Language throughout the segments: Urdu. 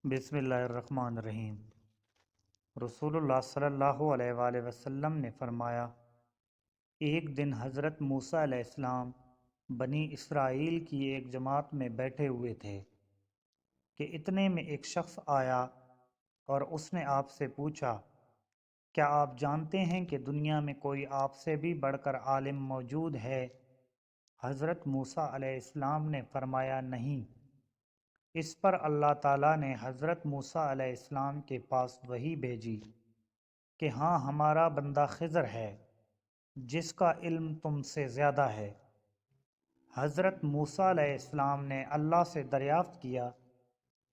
بسم اللہ الرحمن الرحیم۔ رسول اللہ صلی اللہ علیہ وآلہ وسلم نے فرمایا، ایک دن حضرت موسیٰ علیہ السلام بنی اسرائیل کی ایک جماعت میں بیٹھے ہوئے تھے کہ اتنے میں ایک شخص آیا اور اس نے آپ سے پوچھا، کیا آپ جانتے ہیں کہ دنیا میں کوئی آپ سے بھی بڑھ کر عالم موجود ہے؟ حضرت موسیٰ علیہ السلام نے فرمایا، نہیں۔ اس پر اللہ تعالیٰ نے حضرت موسیٰ علیہ السلام کے پاس وحی بھیجی کہ ہاں، ہمارا بندہ خضر ہے جس کا علم تم سے زیادہ ہے۔ حضرت موسیٰ علیہ السلام نے اللہ سے دریافت کیا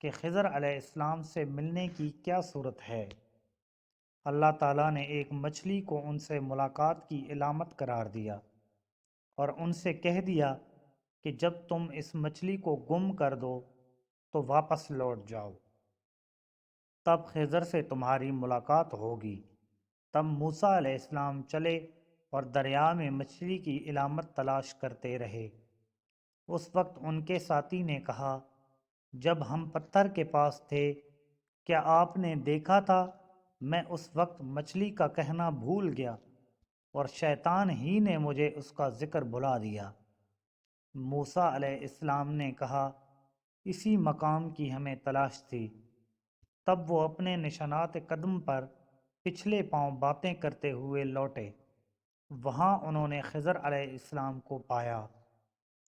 کہ خضر علیہ السلام سے ملنے کی کیا صورت ہے؟ اللہ تعالیٰ نے ایک مچھلی کو ان سے ملاقات کی علامت قرار دیا اور ان سے کہہ دیا کہ جب تم اس مچھلی کو گم کر دو تو واپس لوٹ جاؤ، تب خضر سے تمہاری ملاقات ہوگی۔ تب موسیٰ علیہ السلام چلے اور دریا میں مچھلی کی علامت تلاش کرتے رہے۔ اس وقت ان کے ساتھی نے کہا، جب ہم پتھر کے پاس تھے کیا آپ نے دیکھا تھا؟ میں اس وقت مچھلی کا کہنا بھول گیا اور شیطان ہی نے مجھے اس کا ذکر بھلا دیا۔ موسیٰ علیہ السلام نے کہا، اسی مقام کی ہمیں تلاش تھی۔ تب وہ اپنے نشانات قدم پر پچھلے پاؤں باتیں کرتے ہوئے لوٹے۔ وہاں انہوں نے خضر علیہ السلام کو پایا۔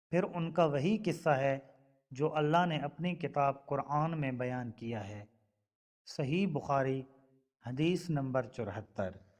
پھر ان کا وہی قصہ ہے جو اللہ نے اپنی کتاب قرآن میں بیان کیا ہے۔ صحیح بخاری، حدیث نمبر 74۔